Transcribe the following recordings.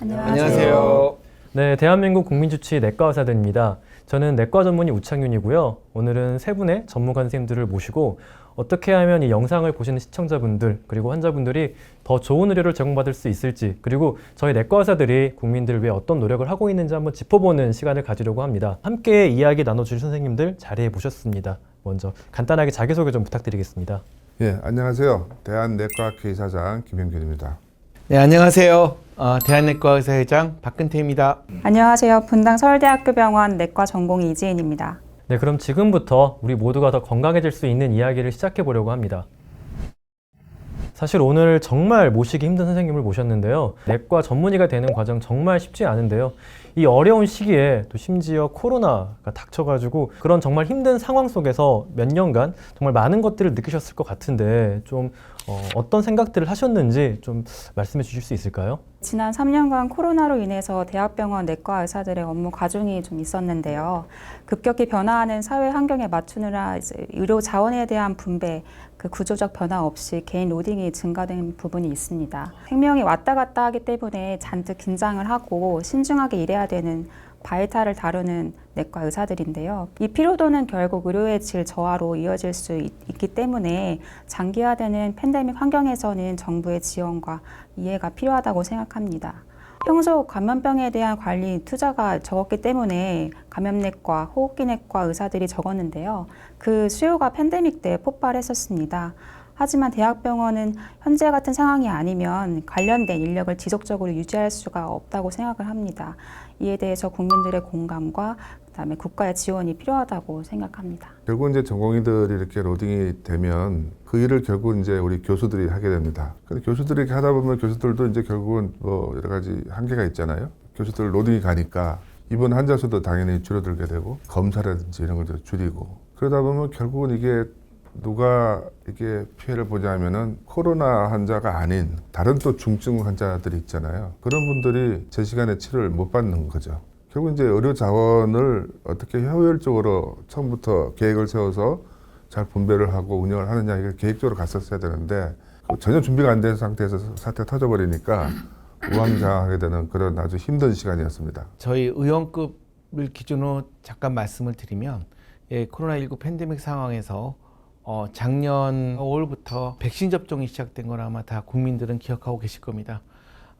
안녕하세요. 네, 대한민국 국민주치 내과 의사들입니다. 저는 내과 전문의 우창윤이고요. 오늘은 세 분의 전문가 선생님들을 모시고 어떻게 하면 이 영상을 보시는 시청자분들 그리고 환자분들이 더 좋은 의료를 제공받을 수 있을지, 그리고 저희 내과 의사들이 국민들을 위해 어떤 노력을 하고 있는지 한번 짚어보는 시간을 가지려고 합니다. 함께 이야기 나눠주실 선생님들 자리해 모셨습니다. 먼저 간단하게 자기소개 좀 부탁드리겠습니다. 예, 안녕하세요. 대한내과학회 이사장 김영균입니다. 네, 안녕하세요. 대한내과 의사회장 박근태입니다. 안녕하세요. 분당 서울대학교병원 내과 전공의 이지은입니다. 네, 그럼 지금부터 우리 모두가 더 건강해질 수 있는 이야기를 시작해 보려고 합니다. 사실 오늘 정말 모시기 힘든 선생님을 모셨는데요. 내과 전문의가 되는 과정 정말 쉽지 않은데요. 이 어려운 시기에 또 심지어 코로나가 닥쳐가지고 그런 정말 힘든 상황 속에서 몇 년간 정말 많은 것들을 느끼셨을 것 같은데 좀 어떤 생각들을 하셨는지 좀 말씀해 주실 수 있을까요? 지난 3년간 코로나로 인해서 대학병원 내과 의사들의 업무 과중이 좀 있었는데요. 급격히 변화하는 사회 환경에 맞추느라 의료 자원에 대한 분배, 그 구조적 변화 없이 개인 로딩이 증가된 부분이 있습니다. 생명이 왔다 갔다 하기 때문에 잔뜩 긴장을 하고 신중하게 일해야 되는 바이탈을 다루는 내과 의사들인데요. 이 피로도는 결국 의료의 질 저하로 이어질 수 있기 때문에 장기화되는 팬데믹 환경에서는 정부의 지원과 이해가 필요하다고 생각합니다. 평소 감염병에 대한 관리 투자가 적었기 때문에 감염내과, 호흡기내과 의사들이 적었는데요. 그 수요가 팬데믹 때 폭발했었습니다. 하지만 대학병원은 현재 같은 상황이 아니면 관련된 인력을 지속적으로 유지할 수가 없다고 생각을 합니다. 이에 대해서 국민들의 공감과 그다음에 국가의 지원이 필요하다고 생각합니다. 결국 이제 전공의들이 이렇게 로딩이 되면 그 일을 결국 이제 우리 교수들이 하게 됩니다. 근데 교수들이 이렇게 하다 보면 교수들도 이제 결국은 뭐 여러 가지 한계가 있잖아요. 교수들 로딩이 가니까 입원 환자 수도 당연히 줄어들게 되고 검사라든지 이런 걸 줄이고 그러다 보면 결국은 이게 누가 이게 피해를 보냐 하면은 코로나 환자가 아닌 다른 또 중증 환자들이 있잖아요. 그런 분들이 제 시간에 치료를 못 받는 거죠. 결국 이제 의료 자원을 어떻게 효율적으로 처음부터 계획을 세워서 잘 분배를 하고 운영을 하느냐, 이걸 계획적으로 갔었어야 되는데 전혀 준비가 안 된 상태에서 사태가 터져버리니까 우왕좌왕하게 되는 그런 아주 힘든 시간이었습니다. 저희 의원급을 기준으로 잠깐 말씀을 드리면 코로나19 팬데믹 상황에서 작년 5월부터 백신 접종이 시작된 걸 아마 다 국민들은 기억하고 계실 겁니다.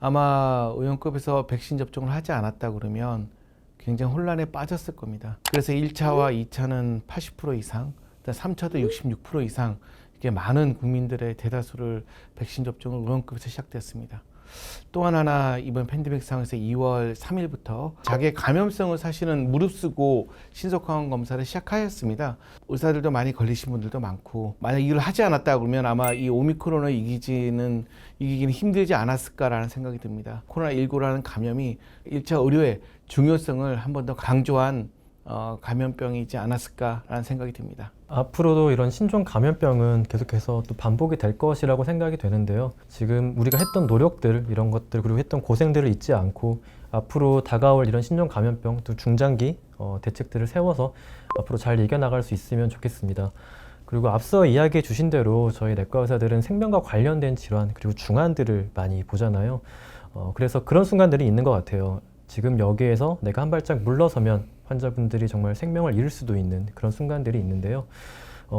아마 의원급에서 백신 접종을 하지 않았다 그러면 굉장히 혼란에 빠졌을 겁니다. 그래서 1차와 2차는 80% 이상, 3차도 66% 이상 이렇게 많은 국민들의 대다수를 백신 접종을 의원급에서 시작됐습니다. 또 하나 이번 팬데믹 상황에서 2월 3일부터 자기 감염성을 사실은 무릅쓰고 신속항원 검사를 시작하였습니다. 의사들도 많이 걸리신 분들도 많고 만약 이걸 하지 않았다 그러면 아마 이 오미크론을 이기기는 힘들지 않았을까라는 생각이 듭니다. 코로나19라는 감염이 1차 의료의 중요성을 한 번 더 강조한 감염병이지 않았을까라는 생각이 듭니다. 앞으로도 이런 신종 감염병은 계속해서 또 반복이 될 것이라고 생각이 되는데요. 지금 우리가 했던 노력들, 이런 것들, 그리고 했던 고생들을 잊지 않고 앞으로 다가올 이런 신종 감염병, 또 중장기 대책들을 세워서 앞으로 잘 이겨나갈 수 있으면 좋겠습니다. 그리고 앞서 이야기해 주신 대로 저희 내과 의사들은 생명과 관련된 질환, 그리고 중환들을 많이 보잖아요. 그래서 그런 순간들이 있는 것 같아요. 지금 여기에서 내가 한 발짝 물러서면 환자분들이 정말 생명을 잃을 수도 있는 그런 순간들이 있는데요.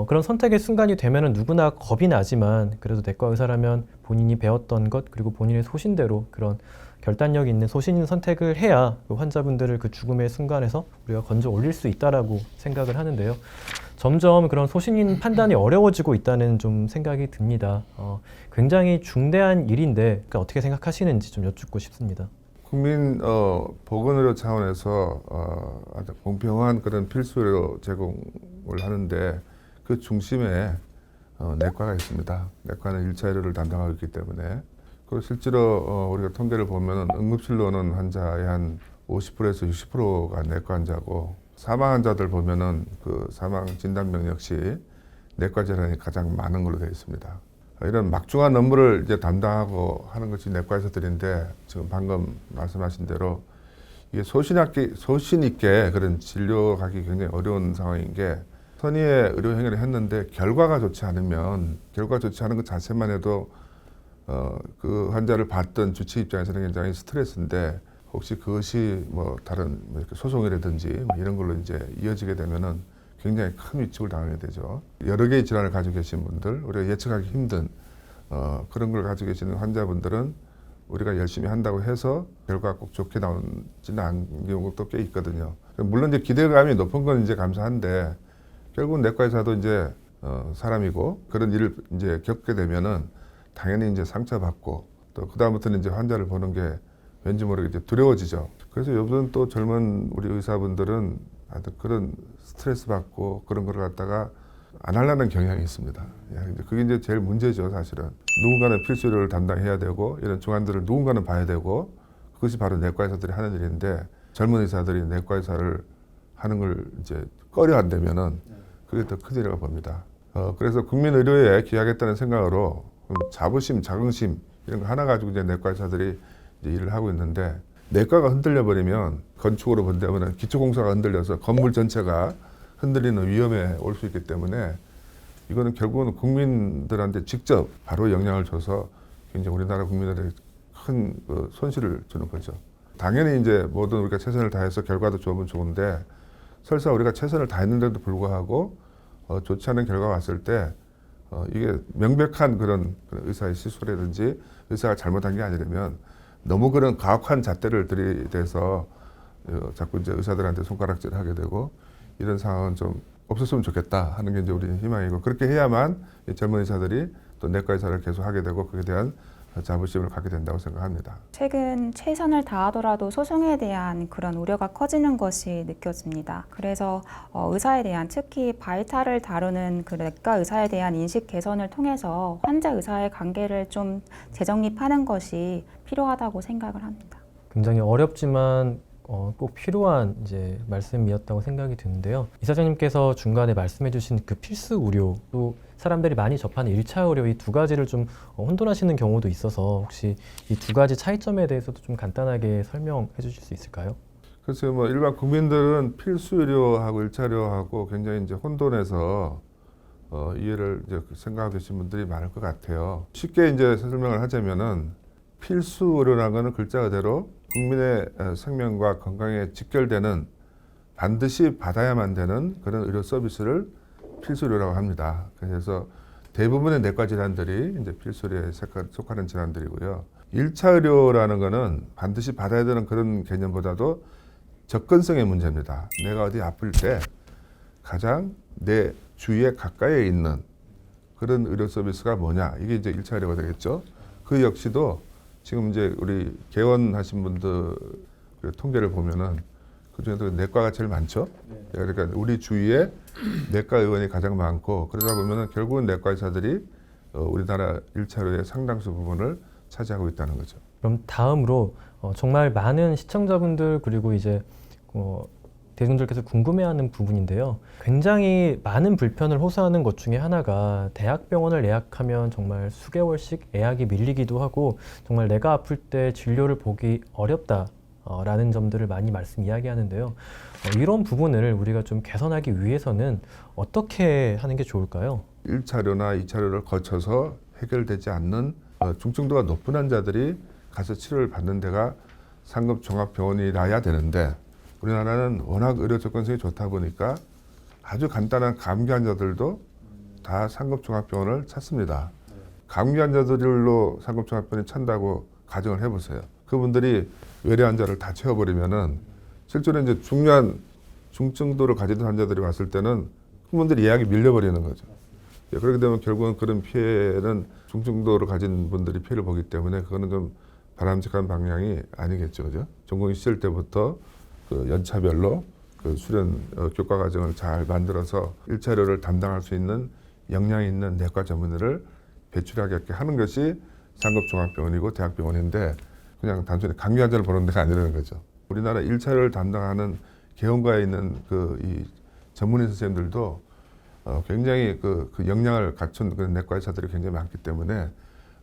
그런 선택의 순간이 되면은 누구나 겁이 나지만 그래도 내과 의사라면 본인이 배웠던 것 그리고 본인의 소신대로 그런 결단력 있는 소신 있는 선택을 해야 그 환자분들을 그 죽음의 순간에서 우리가 건져 올릴 수 있다라고 생각을 하는데요. 점점 그런 소신 있는 판단이 어려워지고 있다는 좀 생각이 듭니다. 굉장히 중대한 일인데 그러니까 어떻게 생각하시는지 좀 여쭙고 싶습니다. 국민 보건의료 차원에서 아주 공평한 그런 필수 의료 제공을 하는데 그 중심에 내과가 있습니다. 내과는 1차 의료를 담당하고 있기 때문에 그리고 실제로 우리가 통계를 보면 응급실로 오는 환자의 한 50%에서 60%가 내과 환자고 사망 환자들 보면은 그 사망 진단명 역시 내과 질환이 가장 많은 걸로 되어 있습니다. 이런 막중한 업무를 이제 담당하고 하는 것이 내과 의사들인데 지금 방금 말씀하신 대로 이게 소신 있게 그런 진료하기 굉장히 어려운 상황인 게 선의의 의료 행위를 했는데 결과가 좋지 않으면 결과 좋지 않은 것 자체만 해도 그 환자를 봤던 주치 입장에서는 굉장히 스트레스인데 혹시 그것이 뭐 다른 뭐 이렇게 소송이라든지 뭐 이런 걸로 이제 이어지게 되면은 굉장히 큰 위축을 당하게 되죠. 여러 개의 질환을 가지고 계신 분들, 우리가 예측하기 힘든 그런 걸 가지고 계시는 환자분들은 우리가 열심히 한다고 해서 결과가 꼭 좋게 나오지는 않은 경우도 꽤 있거든요. 물론 이제 기대감이 높은 건 이제 감사한데 결국은 내과 의사도 이제 사람이고 그런 일을 이제 겪게 되면은 당연히 이제 상처받고 또 그다음부터는 이제 환자를 보는 게 왠지 모르게 이제 두려워지죠. 그래서 요즘 또 젊은 우리 의사분들은 하여튼 그런 스트레스 받고 그런 걸 갖다가 안 하려는 경향이 있습니다. 그게 이제 제일 문제죠, 사실은. 누군가는 필수료를 담당해야 되고 이런 중환들을 누군가는 봐야 되고 그것이 바로 내과 의사들이 하는 일인데 젊은 의사들이 내과 의사를 하는 걸 이제 꺼려 한다면은 그게 더 큰일이라고 봅니다. 그래서 국민 의료에 기여하겠다는 생각으로 자부심, 자긍심 이런 거 하나 가지고 이제 내과 의사들이 이제 일을 하고 있는데 내과가 흔들려 버리면 건축으로 본다면 기초공사가 흔들려서 건물 전체가 흔들리는 위험에 올 수 있기 때문에 이거는 결국은 국민들한테 직접 바로 영향을 줘서 굉장히 우리나라 국민들에게 큰 손실을 주는 거죠. 당연히 이제 모든 우리가 최선을 다해서 결과도 좋으면 좋은데 설사 우리가 최선을 다했는데도 불구하고 좋지 않은 결과가 왔을 때 이게 명백한 그런 의사의 실수라든지 의사가 잘못한 게 아니라면 너무 그런 가혹한 잣대를 들이대서 자꾸 이제 의사들한테 손가락질을 하게 되고 이런 상황은 좀 없었으면 좋겠다 하는 게 이제 우리 희망이고 그렇게 해야만 젊은 의사들이 또 내과 의사를 계속 하게 되고 그에 대한 자부심을 갖게 된다고 생각합니다. 최근 최선을 다하더라도 소송에 대한 그런 우려가 커지는 것이 느껴집니다. 그래서 의사에 대한 특히 바이탈을 다루는 그 내과 의사에 대한 인식 개선을 통해서 환자 의사의 관계를 좀 재정립하는 것이 필요하다고 생각을 합니다. 굉장히 어렵지만 꼭 필요한 이제 말씀이었다고 생각이 드는데요. 이사장님께서 중간에 말씀해주신 그 필수 의료 또 사람들이 많이 접하는 1차 의료 이 두 가지를 좀 혼돈하시는 경우도 있어서 혹시 이 두 가지 차이점에 대해서도 좀 간단하게 설명해 주실 수 있을까요? 글쎄요, 뭐 일반 국민들은 필수 의료하고 1차 의료하고 굉장히 이제 혼돈해서 이해를 이제 생각하고 계신 분들이 많을 것 같아요. 쉽게 이제 설명을 하자면은 필수 의료라는 것은 글자 그대로 국민의 생명과 건강에 직결되는 반드시 받아야만 되는 그런 의료 서비스를 필수 의료라고 합니다. 그래서 대부분의 내과 질환들이 이제 필수 의료에 속하는 질환들이고요. 1차 의료라는 것은 반드시 받아야 되는 그런 개념보다도 접근성의 문제입니다. 내가 어디 아플 때 가장 내 주위에 가까이에 있는 그런 의료 서비스가 뭐냐. 이게 이제 1차 의료가 되겠죠. 그 역시도 지금 이제 우리 개원하신 분들 통계를 보면은 그중에도 내과가 제일 많죠. 그러니까 우리 주위에 내과 의원이 가장 많고 그러다 보면은 결국은 내과 의사들이 우리나라 1차 의료의 상당수 부분을 차지하고 있다는 거죠. 그럼 다음으로 정말 많은 시청자분들 그리고 이제 대중들께서 궁금해하는 부분인데요. 굉장히 많은 불편을 호소하는 것 중에 하나가 대학병원을 예약하면 정말 수개월씩 예약이 밀리기도 하고 정말 내가 아플 때 진료를 보기 어렵다라는 점들을 많이 이야기하는데요. 이런 부분을 우리가 좀 개선하기 위해서는 어떻게 하는 게 좋을까요? 1차료나 2차료를 거쳐서 해결되지 않는 중증도가 높은 환자들이 가서 치료를 받는 데가 상급 종합병원이라야 되는데 우리나라는 워낙 의료 접근성이 좋다 보니까 아주 간단한 감기 환자들도 다 상급 종합병원을 찾습니다. 감기 환자들로 상급 종합병원이 찬다고 가정을 해보세요. 그분들이 외래 환자를 다 채워버리면은 실제로 이제 중요한 중증도를 가진 환자들이 왔을 때는 그분들이 예약이 밀려버리는 거죠. 그렇게 되면 결국은 그런 피해는 중증도를 가진 분들이 피해를 보기 때문에 그거는 좀 바람직한 방향이 아니겠죠, 그죠? 전공 시절 때부터 그 연차별로 그 수련 교과 과정을 잘 만들어서 1차료를 담당할 수 있는 역량 있는 내과 전문의를 배출하게 하는 것이 상급 종합병원이고 대학병원인데 그냥 단순히 감기 환자를 보는 데가 아니라는 거죠. 우리나라 1차료를 담당하는 개원과에 있는 이 전문의 선생님들도 굉장히 그 역량을 갖춘 그런 내과 의사들이 굉장히 많기 때문에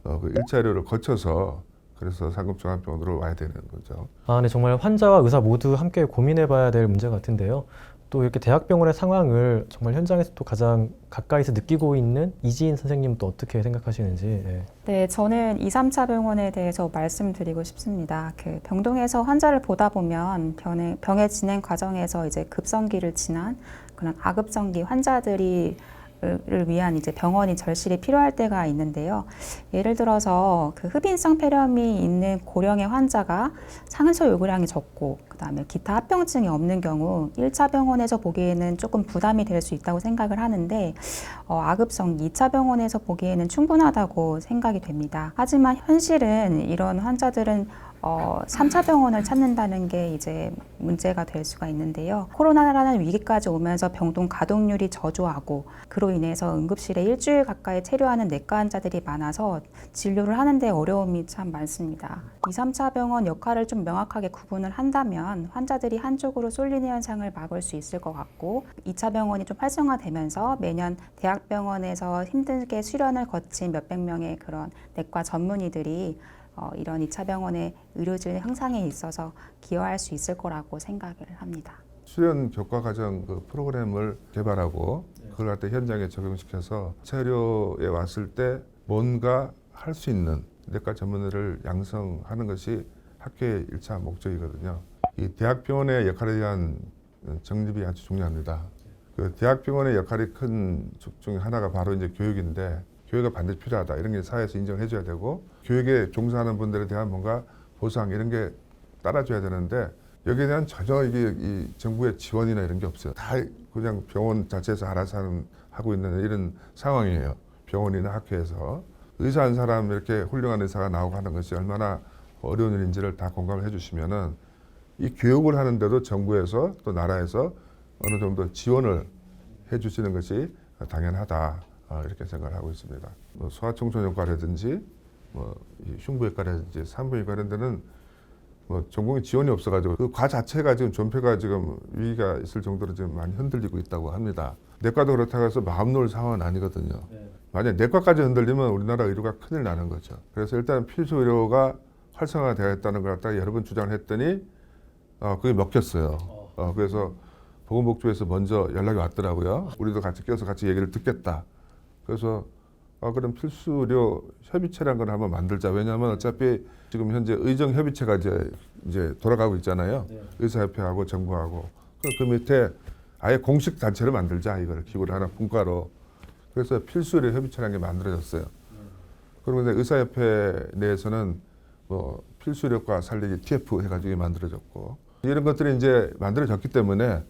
그 1차료를 거쳐서 그래서 상급 종합병원으로 와야 되는 거죠. 네, 정말 환자와 의사 모두 함께 고민해봐야 될 문제 같은데요. 또 이렇게 대학병원의 상황을 정말 현장에서 또 가장 가까이서 느끼고 있는 이지인 선생님은 또 어떻게 생각하시는지. 네. 네, 저는 2, 3차 병원에 대해서 말씀드리고 싶습니다. 그 병동에서 환자를 보다 보면 병의 진행 과정에서 이제 급성기를 지난 그런 아급성기 환자들이 를 위한 이제 병원이 절실히 필요할 때가 있는데요. 예를 들어서 그 흡인성 폐렴이 있는 고령의 환자가 상처 요구량이 적고 그다음에 기타 합병증이 없는 경우 1차 병원에서 보기에는 조금 부담이 될 수 있다고 생각을 하는데 아급성기 2차 병원에서 보기에는 충분하다고 생각이 됩니다. 하지만 현실은 이런 환자들은 3차 병원을 찾는다는 게 이제 문제가 될 수가 있는데요. 코로나라는 위기까지 오면서 병동 가동률이 저조하고 그로 인해서 응급실에 일주일 가까이 체류하는 내과 환자들이 많아서 진료를 하는데 어려움이 참 많습니다. 2, 3차 병원 역할을 좀 명확하게 구분을 한다면 환자들이 한쪽으로 쏠리는 현상을 막을 수 있을 것 같고 2차 병원이 좀 활성화되면서 매년 대학병원에서 힘들게 수련을 거친 몇백 명의 그런 내과 전문의들이 이런 2차 병원의 의료질 향상에 있어서 기여할 수 있을 거라고 생각을 합니다. 수련 교과 과정 그 프로그램을 개발하고 그걸 갖다 현장에 적용시켜서 체류에 왔을 때 뭔가 할 수 있는 내과 전문의를 양성하는 것이 학교의 1차 목적이거든요. 이 대학병원의 역할에 대한 정립이 아주 중요합니다. 그 대학병원의 역할이 큰 중에 하나가 바로 이제 교육인데 교육이 반드시 필요하다. 이런 게 사회에서 인정해 줘야 되고 교육에 종사하는 분들에 대한 뭔가 보상 이런 게 따라줘야 되는데 여기에 대한 전혀 이 정부의 지원이나 이런 게 없어요. 다 그냥 병원 자체에서 알아서 하고 있는 이런 상황이에요. 병원이나 학교에서. 의사 한 사람 이렇게 훌륭한 의사가 나오고 하는 것이 얼마나 어려운 일인지를 다 공감을 해 주시면은 이 교육을 하는데도 정부에서 또 나라에서 어느 정도 지원을 해 주시는 것이 당연하다. 이렇게 생각을 하고 있습니다. 뭐 소아청소년과라든지 흉부외과라든지 산부인과 이런 데는 뭐 전공의 지원이 없어가지고 그 과 자체가 지금 존폐가 지금 위기가 있을 정도로 지금 많이 흔들리고 있다고 합니다. 내과도 그렇다고 해서 마음 놓을 상황은 아니거든요. 만약 내과까지 흔들리면 우리나라 의료가 큰일 나는 거죠. 그래서 일단 필수 의료가 활성화되었다는 걸 갖다가 여러 번 주장을 했더니 그게 먹혔어요. 그래서 보건복지부에서 먼저 연락이 왔더라고요. 우리도 같이 껴서 같이 얘기를 듣겠다. 그래서 그럼 필수 의료 협의체라는 걸 한번 만들자. 왜냐하면 어차피 지금 현재 의정 협의체가 이제 돌아가고 있잖아요. 의사협회하고 정부하고 그 밑에 아예 공식 단체를 만들자. 이걸 기구를 하나 분과로. 그래서 필수 의료 협의체라는 게 만들어졌어요. 그리고 이제 의사협회 내에서는 뭐 필수 의료과 살리기 TF 해가지고 만들어졌고 이런 것들이 이제 만들어졌기 때문에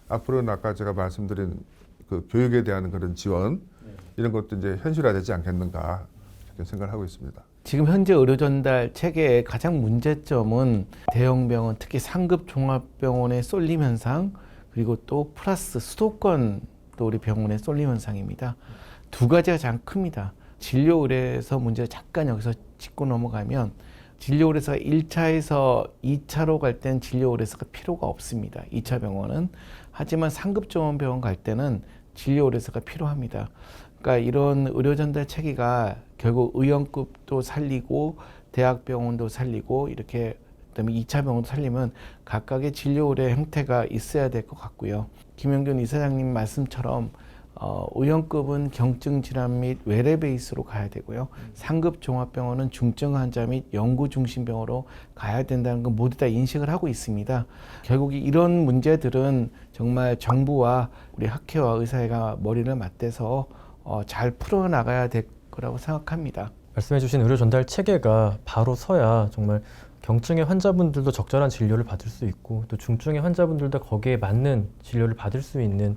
앞으로는 아까 제가 말씀드린 그 교육에 대한 그런 지원 이런 것도 이제 현실화되지 않겠는가 이렇게 생각을 하고 있습니다. 지금 현재 의료 전달 체계의 가장 문제점은 대형 병원, 특히 상급 종합병원의 쏠림 현상, 그리고 또 플러스 수도권 또 우리 병원의 쏠림 현상입니다. 두 가지가 가장 큽니다. 진료 의뢰에서 문제를 잠깐 여기서 짚고 넘어가면 진료 의뢰서가 1차에서 2차로 갈 때는 진료 의뢰서가 필요가 없습니다. 2차 병원은. 하지만 상급 종합병원 갈 때는 진료 의뢰서가 필요합니다. 그러니까 이런 의료 전달 체계가 결국 의원급도 살리고 대학병원도 살리고 이렇게 그다음에 2차 병원도 살리면 각각의 진료 의뢰 형태가 있어야 될 것 같고요. 김영균 이사장님 말씀처럼 의원급은 경증 질환 및 외래 베이스로 가야 되고요. 상급 종합병원은 중증 환자 및 연구 중심 병원으로 가야 된다는 건 모두 다 인식을 하고 있습니다. 결국 이런 문제들은 정말 정부와 우리 학회와 의사회가 머리를 맞대서 잘 풀어나가야 될 거라고 생각합니다. 말씀해주신 의료 전달 체계가 바로 서야 정말 경증의 환자분들도 적절한 진료를 받을 수 있고 또 중증의 환자분들도 거기에 맞는 진료를 받을 수 있는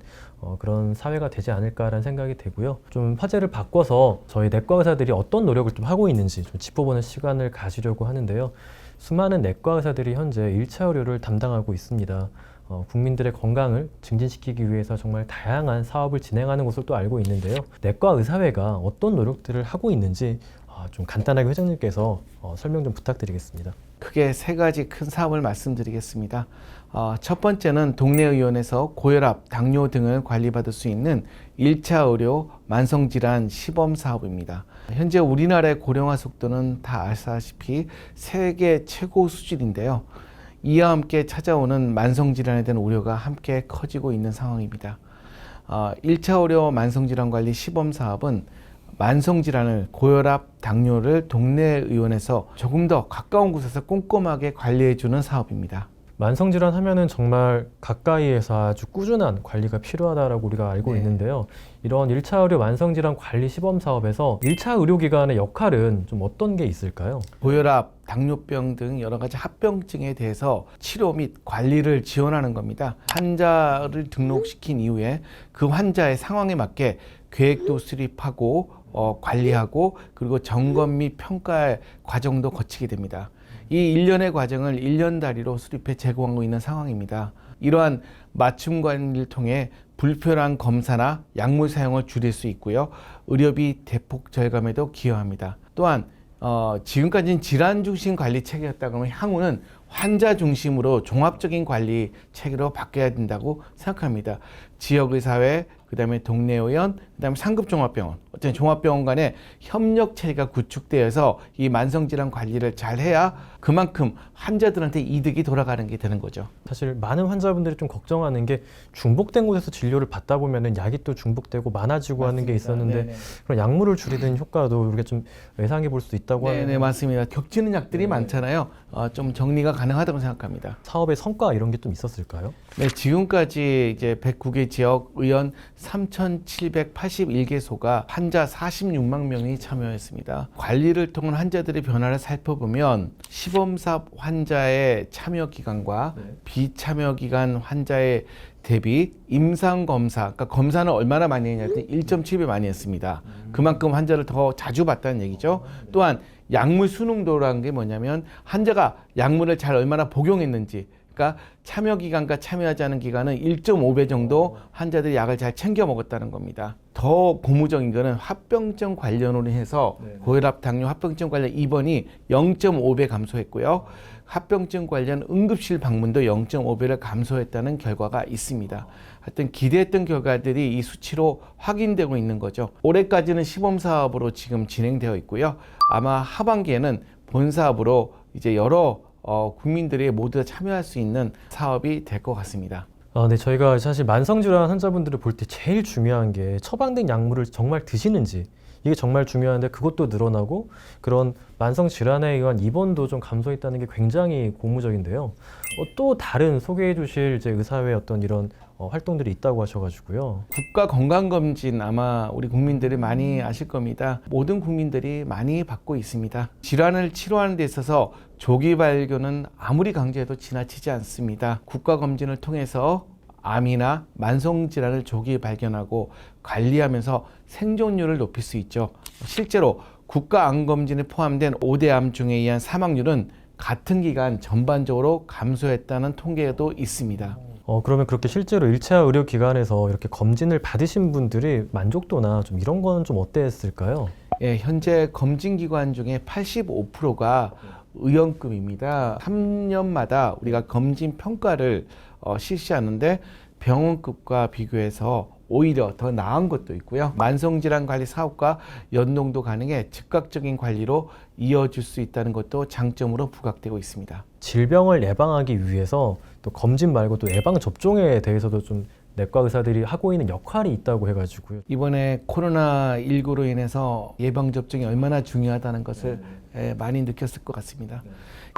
그런 사회가 되지 않을까라는 생각이 되고요. 좀 화제를 바꿔서 저희 내과 의사들이 어떤 노력을 좀 하고 있는지 좀 짚어보는 시간을 가지려고 하는데요. 수많은 내과 의사들이 현재 1차 의료를 담당하고 있습니다. 국민들의 건강을 증진시키기 위해서 정말 다양한 사업을 진행하는 것을 또 알고 있는데요. 내과 의사회가 어떤 노력들을 하고 있는지 좀 간단하게 회장님께서 설명 좀 부탁드리겠습니다. 크게 세 가지 큰 사업을 말씀드리겠습니다. 첫 번째는 동네 의원에서 고혈압, 당뇨 등을 관리받을 수 있는 1차 의료 만성질환 시범 사업입니다. 현재 우리나라의 고령화 속도는 다 아시다시피 세계 최고 수준인데요. 이와 함께 찾아오는 만성질환에 대한 우려가 함께 커지고 있는 상황입니다. 1차 의료 만성질환관리 시범사업은 만성질환을 고혈압, 당뇨를 동네 의원에서 조금 더 가까운 곳에서 꼼꼼하게 관리해주는 사업입니다. 만성질환 하면은 정말 가까이에서 아주 꾸준한 관리가 필요하다라고 우리가 알고 네. 있는데요. 이런 1차 의료 만성질환 관리 시범 사업에서 1차 의료기관의 역할은 좀 어떤 게 있을까요? 고혈압, 당뇨병 등 여러 가지 합병증에 대해서 치료 및 관리를 지원하는 겁니다. 환자를 등록시킨 이후에 그 환자의 상황에 맞게 계획도 수립하고 관리하고 그리고 점검 및 평가의 과정도 거치게 됩니다. 이 일련의 과정을 1년 단위로 수립해 제공하고 있는 상황입니다. 이러한 맞춤 관리를 통해 불필요한 검사나 약물 사용을 줄일 수 있고요. 의료비 대폭 절감에도 기여합니다. 또한 지금까지는 질환 중심 관리 체계였다 그러면 향후는 환자 중심으로 종합적인 관리 체계로 바뀌어야 된다고 생각합니다. 지역의사회, 그다음에 동네의원, 그다음에 상급 종합병원, 어떤 종합병원 간의 협력 체계가 구축되어서 이 만성질환 관리를 잘 해야 그만큼 환자들한테 이득이 돌아가는 게 되는 거죠. 사실 많은 환자분들이 좀 걱정하는 게 중복된 곳에서 진료를 받다 보면은 약이 또 중복되고 많아지고 하는 게 있었는데 네네. 그런 약물을 줄이는 효과도 우리가 좀 예상해 볼 수 있다고 하는 네, 맞습니다. 겹치는 약들이 많잖아요. 좀 정리가 가능하다고 생각합니다. 사업의 성과 이런 게 좀 있었을까요? 네, 지금까지 이제 109개 지역 의원 3,781개소가 환자 46만 명이 참여했습니다. 관리를 통한 환자들의 변화를 살펴보면 시범사업 환자의 참여 기간과 비참여 기간 환자의 대비 임상검사, 그러니까 검사는 얼마나 많이 했냐 했더니 1.7배 많이 했습니다. 그만큼 환자를 더 자주 봤다는 얘기죠. 또한 약물 수능도라는 게 뭐냐면 환자가 약물을 잘 얼마나 복용했는지, 그러니까 참여 기간과 참여하지 않은 기간은 1.5배 정도 환자들이 약을 잘 챙겨 먹었다는 겁니다. 더 고무적인 거는 합병증 관련으로 해서 고혈압, 당뇨, 합병증 관련 입원이 0.5배 감소했고요. 합병증 관련 응급실 방문도 0.5배를 감소했다는 결과가 있습니다. 하여튼 기대했던 결과들이 이 수치로 확인되고 있는 거죠. 올해까지는 시범 사업으로 지금 진행되어 있고요. 아마 하반기에는 본 사업으로 이제 여러 국민들이 모두 다 참여할 수 있는 사업이 될 것 같습니다. 네, 저희가 사실 만성질환 환자분들을 볼 때 제일 중요한 게 처방된 약물을 정말 드시는지 이게 정말 중요한데 그것도 늘어나고 그런 만성질환에 의한 입원도 좀 감소했다는 게 굉장히 고무적인데요. 또 다른 소개해 주실 이제 의사회 어떤 이런 활동들이 있다고 하셔가지고요. 국가 건강검진 아마 우리 국민들이 많이 아실 겁니다. 모든 국민들이 많이 받고 있습니다. 질환을 치료하는 데 있어서 조기 발견은 아무리 강조해도 지나치지 않습니다. 국가 검진을 통해서 암이나 만성질환을 조기 발견하고 관리하면서 생존율을 높일 수 있죠. 실제로 국가암검진에 포함된 5대 암 중에 의한 사망률은 같은 기간 전반적으로 감소했다는 통계도 있습니다. 그러면 그렇게 실제로 1차 의료기관에서 이렇게 검진을 받으신 분들이 만족도나 좀 이런 거는 좀 어땠을까요? 예, 현재 검진기관 중에 85%가 의원급입니다. 3년마다 우리가 검진 평가를 실시하는데 병원급과 비교해서 오히려 더 나은 것도 있고요. 만성질환 관리 사업과 연동도 가능해 즉각적인 관리로 이어질 수 있다는 것도 장점으로 부각되고 있습니다. 질병을 예방하기 위해서 또 검진 말고 또 예방 접종에 대해서도 좀 내과 의사들이 하고 있는 역할이 있다고 해가지고요. 이번에 코로나19로 인해서 예방접종이 얼마나 중요하다는 것을 많이 느꼈을 것 같습니다.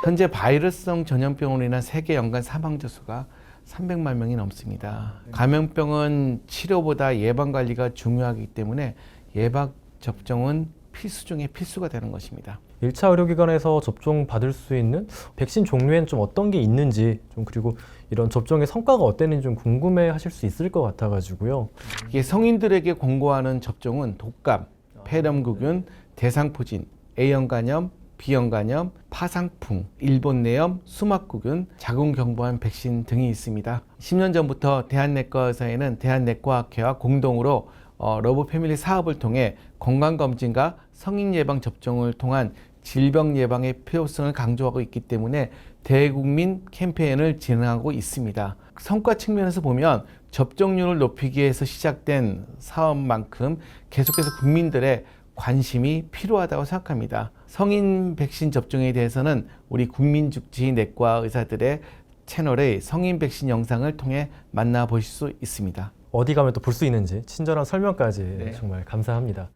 현재 바이러스성 전염병으로 인한 세계 연간 사망자 수가 300만 명이 넘습니다. 감염병은 치료보다 예방관리가 중요하기 때문에 예방접종은 필수 중에 필수가 되는 것입니다. 1차 의료기관에서 접종 받을 수 있는 백신 종류엔 좀 어떤 게 있는지 좀 그리고 이런 접종의 성과가 어땠는지 좀 궁금해 하실 수 있을 것 같아가지고요. 이게 성인들에게 권고하는 접종은 독감, 폐렴구균, 대상포진, A형 간염, B형 간염, 파상풍, 일본내염, 수막구균, 자궁경부암 백신 등이 있습니다. 10년 전부터 대한내과의사회는 대한내과학회와 공동으로 러브 패밀리 사업을 통해 건강검진과 성인 예방 접종을 통한 질병 예방의 필요성을 강조하고 있기 때문에 대국민 캠페인을 진행하고 있습니다. 성과 측면에서 보면 접종률을 높이기 위해서 시작된 사업만큼 계속해서 국민들의 관심이 필요하다고 생각합니다. 성인 백신 접종에 대해서는 우리 국민주치의 내과 의사들의 채널의 성인 백신 영상을 통해 만나보실 수 있습니다. 어디 가면 또 볼 수 있는지 친절한 설명까지 네. 정말 감사합니다.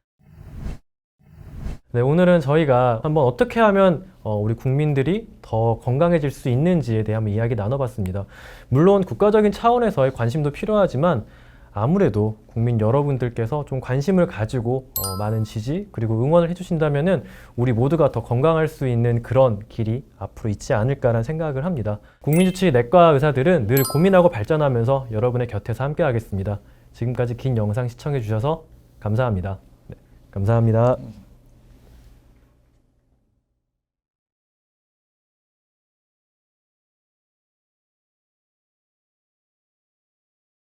네, 오늘은 저희가 한번 어떻게 하면 우리 국민들이 더 건강해질 수 있는지에 대해 한번 이야기 나눠봤습니다. 물론 국가적인 차원에서의 관심도 필요하지만 아무래도 국민 여러분들께서 좀 관심을 가지고 많은 지지 그리고 응원을 해주신다면은 우리 모두가 더 건강할 수 있는 그런 길이 앞으로 있지 않을까라는 생각을 합니다. 국민주치의 내과 의사들은 늘 고민하고 발전하면서 여러분의 곁에서 함께하겠습니다. 지금까지 긴 영상 시청해 주셔서 감사합니다. 네, 감사합니다.